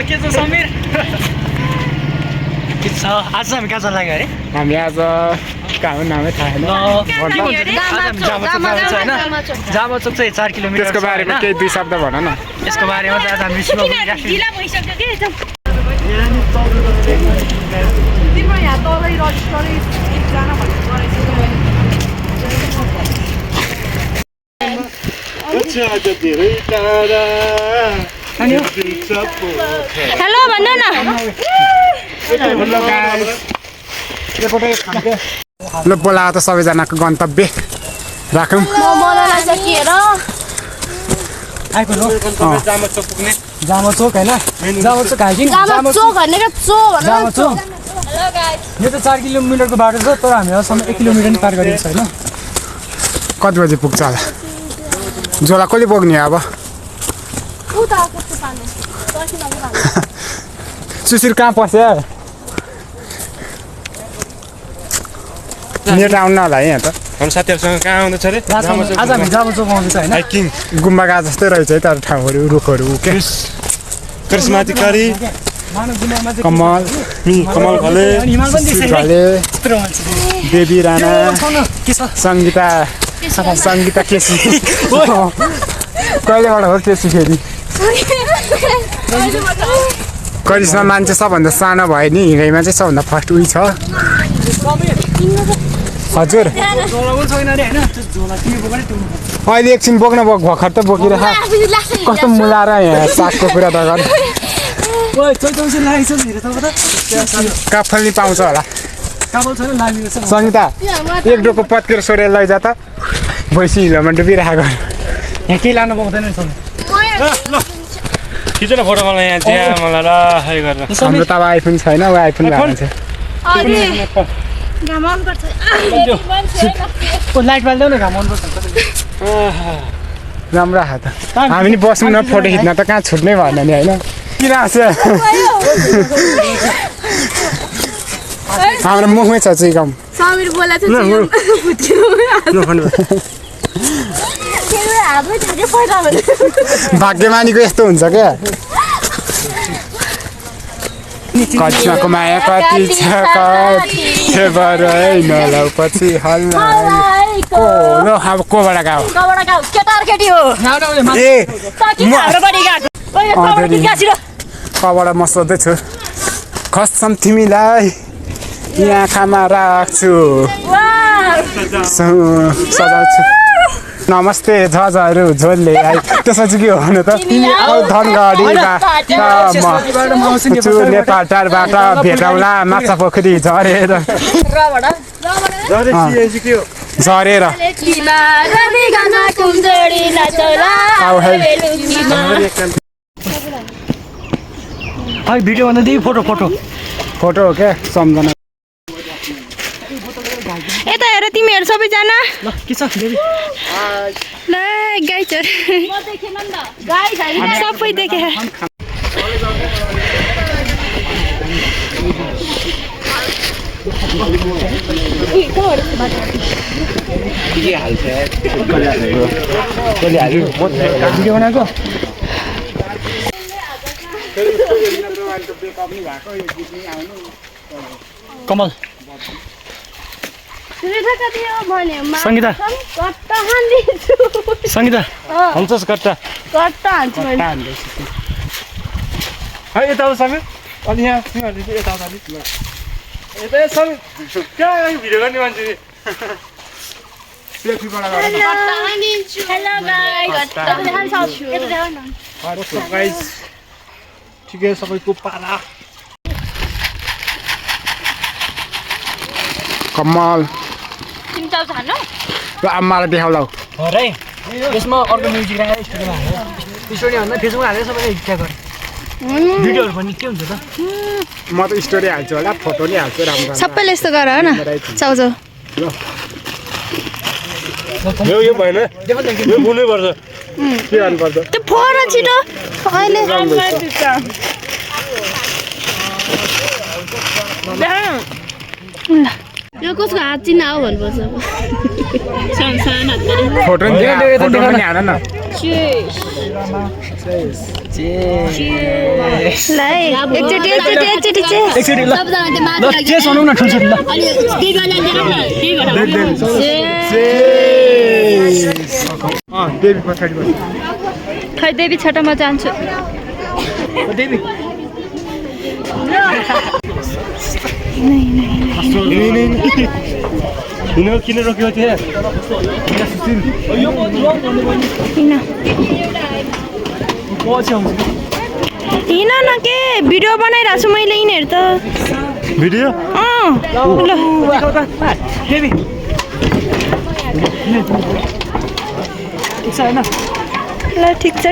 के छ समीर के छ आज हामी कहाँ जान लाग्यो अरे हामी आज कहाँ हो नामै थाहा छैन जामाचो चाहिँ 4 किलोमिटर त्यसको बारेमा केही दुई शब्द भन न यसको बारेमा चाहिँ आज हामी ढिला भइसक्यो के तिम्रो यहाँ तलै रजिस्टर एकजना भन्ने हेलो भन्न न ल बोला त सबैजनाको गन्तव्य राखौँ जामाचोक होइन जामाचोक हाइकिङ जामाचोक यो त 4 किलोमिटरको बाटो छ तर हामी अहिलेसम्म 1 किलोमिटर नि पार गरेको छैन कति बजी पुग्छ होला झोला कसले बोक्ने अब सुशिर कहाँ पस्यो नेट आउनु होला है यहाँ त हाम्रो साथीहरूसँग कहाँ आउँदैछ अरे आज हामी जामाचोक आउँदैछ होइन हाइकिङ गुम्बा गएको जस्तै रहेछ है तर ठाउँहरू रुखहरू के करिश्माती कारी कमल कमल घले बेबी राणा सङ्गीता केसी कहिलेबाट हो केसी फेरि करिश्मा मान्छे सबभन्दा सानो भयो नि हिँडाइमा चाहिँ सबभन्दा फर्स्ट उही छ हजुर अहिले एकछिन बोक्न भर्खर त बोकिरह कस्तो मुलाएर यहाँ सागको कुरा त गर काफल नि पाउँछ होला सङ्गीता एक डोको पत्केर सोरेर लैजा त भैँसी हिलोमा डुबिरहेको यहाँ केही लानु पाउँदैन खिच न फोटो मलाई यहाँ त्यहाँ मलाई ल है गरेर हाम्रो त अब आइफोन छैन ऊ आइफोन भएको छ लाइट बाल्दै न घाम मनपर्छ राम्रो आयो त हामी नि बस्नु न फोटो खिच्न त कहाँ छुट्नै भएन नि होइन किन हाँस्यो हाम्रो मुखमै छ चिकम भाग्यमानीको यस्तो हुन्छ क्या कतिको माया कति छ नलाउ पछि अब कोबाट गयो कबाट म सोध्दैछु कसम तिमीलाई यहाँ आँखामा राख्छु सजाउँछु नमस्ते झजहरू झोलले आइ त्यसपछि के हो त धनगढी नेपाल टारबाट भेटौँला माछा पोखरी झरेर भिडियो भन्दा फोटो हो क्या सम्झना यता हेर तिमीहरू सबैजना ल के छ बेबी ल गाइजहरु सबै देखे भिडियो बनाएको कमल सङ्गीता सङ्गीता हान्छस् कट्टा हान्छु है यता आऊ सबै अनि यहाँ तिमीहरूले चाहिँ यता आउँदा यता सबै कहाँ भिडियो गर्ने मान्छे ठिकै सबैको पाला कमल आमालाई देखाउला है यसमा अर्को म्युजिक राखेर स्टोरीमा हाल्यो स्टोरी भन्दा फेसबुकमा हालेर सबैले इच्छा गर्यो भिडियोहरू पनि के हुन्छ त म त स्टोरी हाल्छु होला फोटो नि हाल्छु राम्रो सबैले यस्तो गर हो न चाउचाउ यो भएन यो बुनै पर्छ के गर्नुपर्छ त्यो फोन छिटो अहिले यो कसको हात चिन्ह हो भन्नुपर्छ फोटो नि हाल न एकचोटि ल चेस भनौँ न ठुल्छोटी ल देवी पछाडि बस खै देवी छटा म जान्छु देवी किन रोक्यो थियो हिँड न के भिडियो बनाइरहेको छु मैले यिनीहरू त भिडियो देवी ल ठिक छ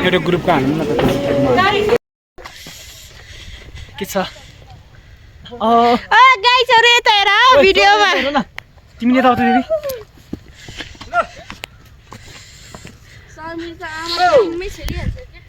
एउटा ग्रुपको हाल्नु न के छ गाइसहरु यता हेर भिडियोमा तिमी यता आउँदै देवी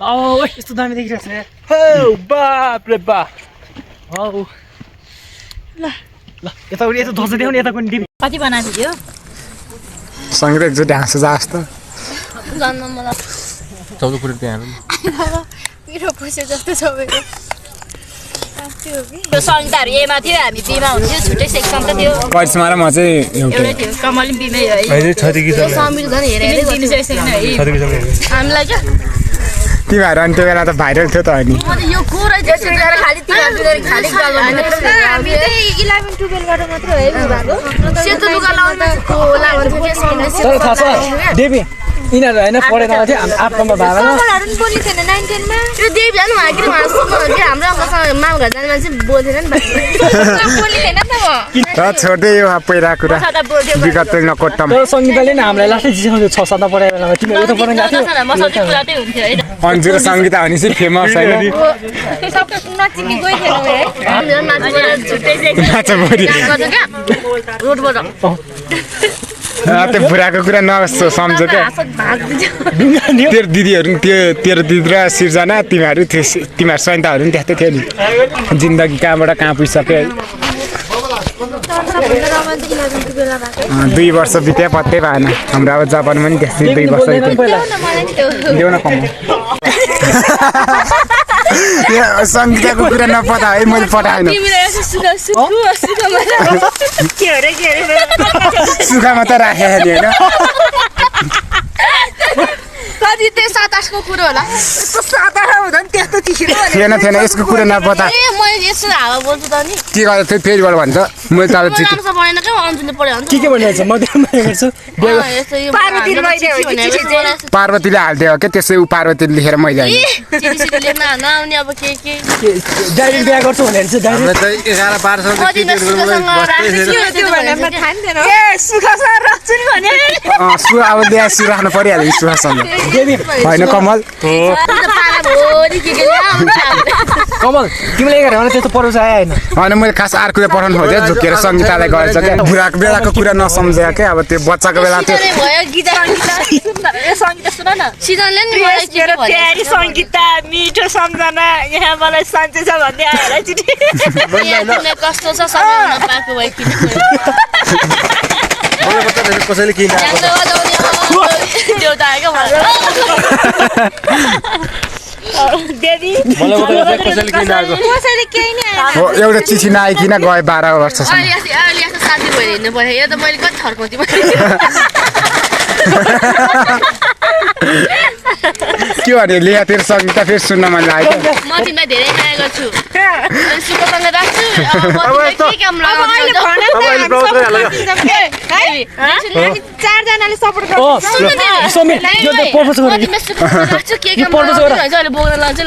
ओइ यस्तो दामी देखिरहेछ हो बाप रे बाप हौ ल यता ध्वज देऊ नि यता पनि देवी कति बना भिडियो सङ्गीत एकचोटि हाँसो जा जस्तो जान्न मलाई 14 कुरा त्यहाँ मेरो पैसा जस्तो सबैको यो सङ्गीतहरू एमा थियो हामी बीमा हुन्थ्यो छुट्टै सेक्सन त थियो करिश्मा र म चाहिँ एउटै थियो कमल पनि बीमै हो है समीर झन् हेरेर दिनु सक्दैन है हामीलाई क्या तिमीहरू अनि त्यो बेला त भाइरल थियो त अनि यो कुरा जसरी गरेर खाली तिमीहरू खाली गल्ला हामी चाहिँ 11 12 बाट मात्र है भएको सेतो लुगा लाउने होला भन्थ्यो के समस्या तर थाहा छ देवी यिनीहरू होइन पढेर आउँथ्यो हामी 8 नम्बर भागमा पनि बोली थिएन 9 10 मा त्यो देव जानु हाकिर हाम्रो हाम्रो माउघर जाने मान्छे बोल्थेन नि बोली थिएन त म त छोड्दै यो पहिला कुरा विगत नकोट्टम तर सङ्गीतले नि हामीलाई लास्टै जिसाउँथ्यो 6 7 पढाएर बेलामा तिमीहरू उता पढ्न गएको थियो मसल्ती कुरातै हुन्थ्यो है अन्जु र सङ्गीता भने चाहिँ फेमस होइन सबै नचिनी गइ थिएन है हाम्रो मान्छे छुट्टै नाचा बोरी रोडबाट त्यो बुढाको कुरा नसम्झो क्या तेरो दिदीहरू तेरो दिदी र सिर्जना तिमीहरू सन्ताहरू पनि त्यस्तै थियो नि जिन्दगी कहाँबाट कहाँ पुगिसक्यो है 2 वर्ष बित्यो पत्तै भएन हाम्रो अब जापान पनि त्यस्तै 2 वर्ष देऊ न कम सङ्गीताको कुरा नपता है मैले पठाएन सुखामा त राखेको नि होइन कति त्यो 7-8 को कुरो होला यस्तो 7-8 हुँदा नि त्यस्तो चिखिरो थिएन यसको कुरा नपता ए मैले यसो हावा बोल्छु त नि के गर्दा थियो फेरिबाट भन्छ मैले त राम्रोसँग पढेन क्या अन्जुले पढ्यो भने के भनिरहेछ म त्यहाँ गर्छु पार्वतीले हाल्थ्यो के त्यसै ऊ पार्वतीले लेखेर मैले नआउने अब के डाइरेक्ट बिहा गर्छु भनेर चाहिँ डाइरेक्ट 11 12 अब ल्यास राख्नु परिहाल्यो सुहासँग होइन कमल कमल तिमीले गरेर भने त्यस्तो पढाउँछ आयो होइन मैले खास अर्को पठाउनु खोजेँ झुकेर सङ्गीतालाई गरेछ क्या बुढाको बेलाको कुरा नसम्झ्यो क्या अब त्यो बच्चाको बेला थियो सङ्गीता मिठो सम्झना यहाँ मलाई सन्चै छ भन्दै आएर चिठी कस्तो छ सबै नपाएको भए किन कसैले किन एउटा चिठी नआइकन गए 12 वर्षसम्म साथी भएर हिँड्नु पर्यो यो त मैले कति थर्काउँथेँ के भने लिया तेरो सङ्गीता फेरि सुन्न मन लाग्यो म तिमीलाई धेरै माया गर्छु सुखसँग राख्छु के काम चारजनाले सपोर्ट गर्छु के काम बोल्न लान्छु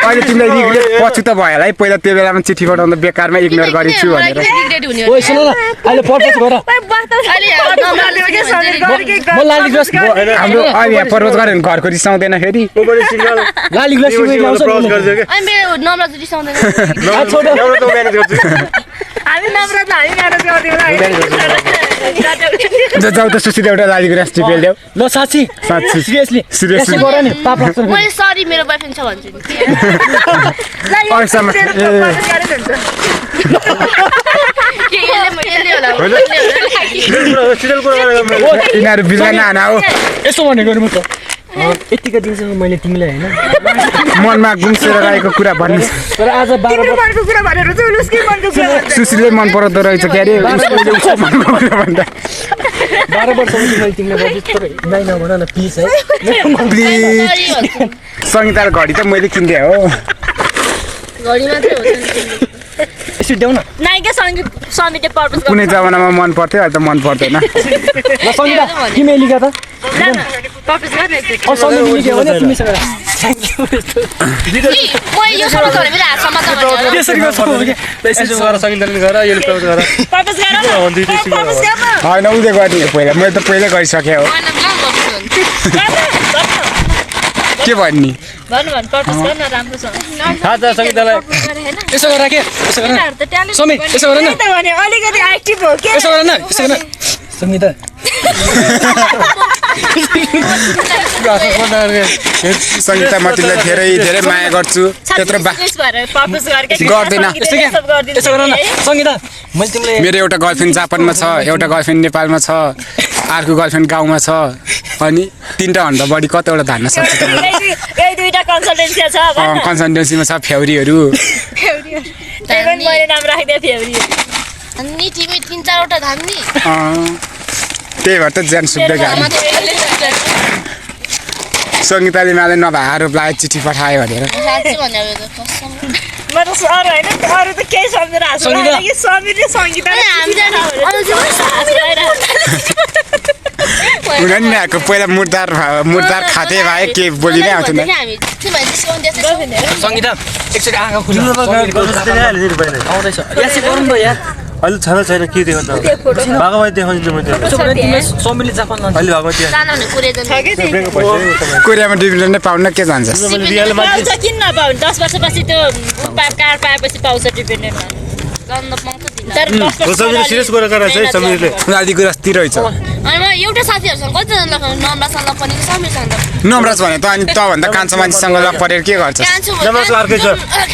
अहिले तिमीलाई रिग्रेट पछि त भयो होला है पहिला त्यो बेलामा चिठी पठाउँदा बेकारमा इग्नोर गरेछु भनेर ओइ सुन न अहिले पर्पज गर म लाली ग्लास हाम्रो अहिले यहाँ पर्वत गऱ्यो भने घरको रिसाउँदैन फेरि लाली ग्लास ल्याउँछ अनि मेरो नम्बर चाहिँ रिसाउँदैन हामी नम्रता हामी म्यानेज गरिदिउँला जाऊ त सुशील एउटा लाली ग्लास टिपेल ल्याऊ ल साच्ची साँच्ची सिरियसली सिरियसली गर नि पाप लाग्छ मैले सरी मेरो बोयफ्रेन्ड छ भन्छु नि यिनीहरू बिल्ला नाना हो यसो भनेको नि म त यतिका दिनसम्म मैले तिमीलाई हैन मनमा गुम्सेर रहेको कुरा भन्नु तर आज 12 मनको कुरा भनेर चाहिँ उसकै मनको कुरा सुशीलले मन पराउँदो रहेछ के अरे उसको मनको कुरा भन्दा 12 वर्षपछि मैले तिमीलाई बजेट तर नाइ नभन न प्लिज है प्लिज सङ्गीताको घडी त मैले किनिदिएँ हो घडी मात्रै हो यसो देऊ न नाइका समिति पर्पस कुनै जमानामा मन पर्थ्यो अहिले त मन पर्दैन ल सङ्गीता तिमी लिगा त पर्पस गर्ने अ सङ्गीत लिग्यो भने तिमीसँग म यो सबै गरे मेरो हात समाज त्यसरी गर्छु यसो गर सङ्गीतले गर यसले प्रपोज गर पर्पस गर होइन उसले गर्ने पहिला मैले त पहिल्यै गरिसकेँ हो के भन्ने भन्नु पर्पस गर्न राम्रो छ थाहा छ सङ्गीतलाई यसो गर के यसो गर समी यसो गर न भने अलिकति एक्टिभ हो के यसो गर न यसो गर न सङ्गीता सङ्गीता म तिमीलाई धेरै धेरै माया गर्छु त्यत्रो पर्पस गरेको गर्दैन यसो गर न सङ्गीता मैले तिमीलाई मेरो एउटा गर्लफ्रेन्ड जापानमा छ एउटा गर्लफ्रेन्ड नेपालमा छ अर्को गर्लफ्रेन्ड गाउँमा छ अनि 3टा भन्दा बढी कतिवटा धान्न सक्छु त यही दुईटा कन्सल्टेन्सी छ कन्सल्टेन्सीमा छ फेउरीहरू त्यही पनि मैले नाम राखिदिएँ फेउरी अनि तिमी 3-4 वटा धान्नी त्यही भएर त ज्यान सुक्दै गयो सङ्गीताले मलाई नभए आरोप लगायो चिठी पठायो भनेर साँच्चै भनेर म त सर होइन अरू त केही सम्झेर हाँस्नु लाग्यो समीरले सङ्गीता हुन नि आएको पहिला मुर्दार खाते भए के बोली नै आउँथेन सङ्गीता एकचोटि आँखा खुल्ला आउँदैछ यासी गरौँ न यार अहिले छैन के देखाउँछ भागवत देखाउँछु मैले तिमीलाई समीरले जापान लान्छ अहिले भागवत कोरियामा डिभिडेन्ड नै पाउन के जान्छ पाउँछ किन नपाउने 10 वर्षपछि त्यो कार्ड पाएपछि पाउँछ डिपेन्डेन्टमा सिरियस गरेर चाहिँ समीरले लाली गुरास्ती रहेछ अनि म एउटा साथीहरुसँग कतिजना नम्रसँग पनि समीरसँग नम्रस भने त अनि तभन्दा कान्छो मान्छेसँग लग परेर के गर्छ नम्रस अर्कै छ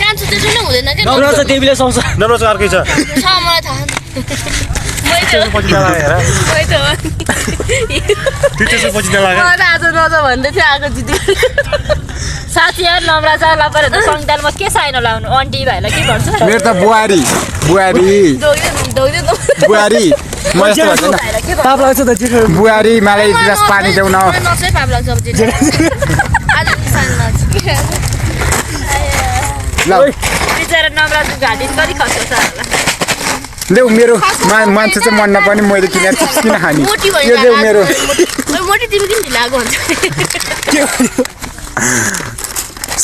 कान्छो त्यसो नै हुँदैन के नम्रस देवीले साउँछ नम्रस अर्कै छ मलाई थाहा पछि नलागे हेर टिचर्स पछि नलागे आज नजा भन्दै थियो आएको जित्यो साथीहरु नम्रा छ लपर सङ्गीतालमा के साइन लाउनु आन्टी भाइलाई के भन्छ मेरो त बुहारी म यस्तो भन्दैन पाप लाग्छ त बुहारी मलाई एक गिलास पानी देऊ न नसै पाप लाग्छ अब आज साइन लाग्छ ल बिचरा नम्रा घाटी कति खस्छ होला देऊ मेरो मान्छे चाहिँ मन नपर्ने मैले किनेर चिप्स किन खाने यो देऊ मेरो मोटी तिमी किन ढिलाएको हुन्छ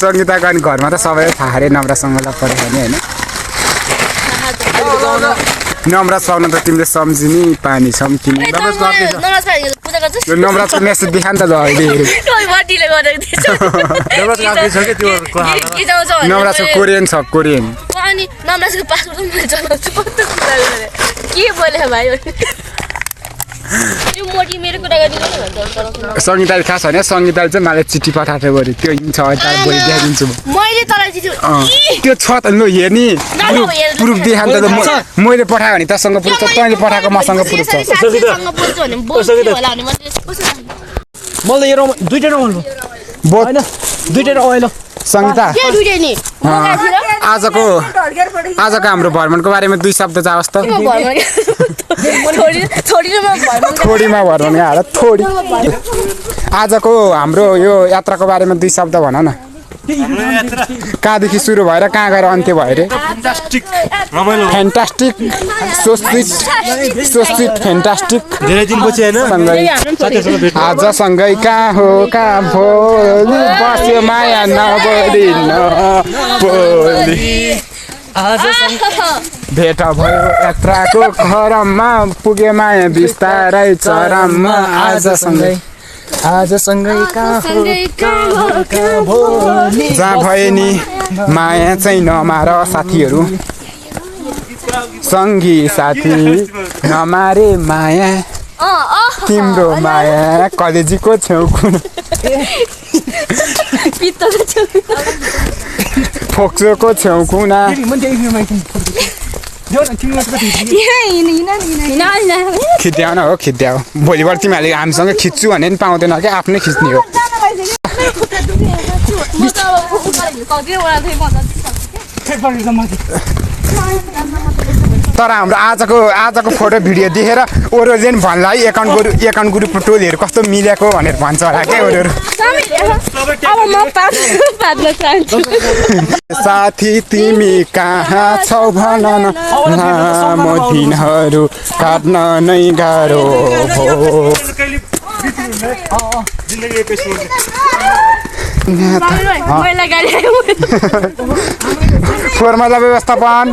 सङ्गीताको अनि घरमा त सबैलाई थाहा अरे नम्रासँग लग पऱ्यो भने होइन नम्राज पाउन त तिमीले सम्झिनी पानी सम्झिनी नम्राजको मेसेज देखा नि त ल अहिले नम्राजको कोरियन छ कोरियन अनि नम्राजको पासपोर्ट मैले चलाउँछु के बोले भाइ यो मोटी मेरो कुरा गरिदिनु भन्छ सङ्गीताले खास होइन सङ्गीताले चाहिँ मलाई चिठी पठाएको थियो बरु त्यो छ तार भोलि देखाइदिन्छु मैले तँलाई चिठी त्यो छ त लु हेर्ने प्रुफ देखा नि त मैले पठायो भने तसँग प्रुफ छ तैँले पठाएको मसँग प्रुफ छ मलाई यो दुईटा रमाउनु होइन दुईटा रमाइलो सङ्गीता आजको हाम्रो भ्रमणको बारेमा 2 शब्द जाओस् त थोडीमा भ्रमण हाल थोडी आजको हाम्रो यो यात्राको बारेमा 2 शब्द भन न कहाँदेखि सुरु भएर कहाँ गएर अन्त्य भयो अरे फ्यान्टास्टिक सो स्विट फ्यान्टास्टिक धेरै दिनपछि हैन आज सँगै कहाँ हो कहाँ भोलि बस्यो माया नबोली नबोली भेट भयो यात्राको क्रममा पुगे माया बिस्तारै चरममा आज सँगै जहाँ भए नि माया चाहिँ नमार साथीहरू सङ्गी साथी नमारे माया तिम्रो माया कलेजीको छेउ कुन फोक्सोको छेउ कुना खिद्याउन हो खिद्याउ भोलिबाट तिमीहरूले हामीसँग खिच्छु भने पनि पाउँदैन क्या आफ्नै खिच्ने हो तर हाम्रो आजको फोटो भिडियो देखेर ओरोले नि भन्ला है एकाउन्ट ग्रुप टोलीहरू कस्तो मिलेको भनेर भन्छ होला क्या ओरोहरू साथी तिमी कहाँ छौ भन न लामो दिनहरू काट्न नै गाह्रो हो फोहोर मैला व्यवस्थापन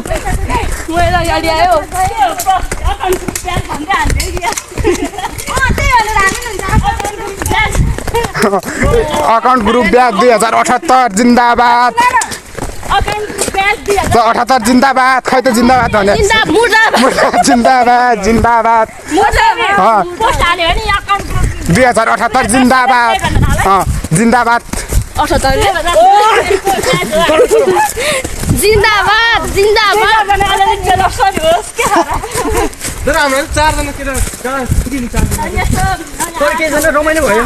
अकाउन्ट ग्रुप ब्याज 2078 जिन्दाबाद 78 जिन्दाबाद खै त जिन्दाबाद भने जिन्दाबाद 2078 जिन्दाबाद जिन्दाबाद तर हाम्रो 4 जना केटा कहाँ किन 4 जना रमाइलो भयो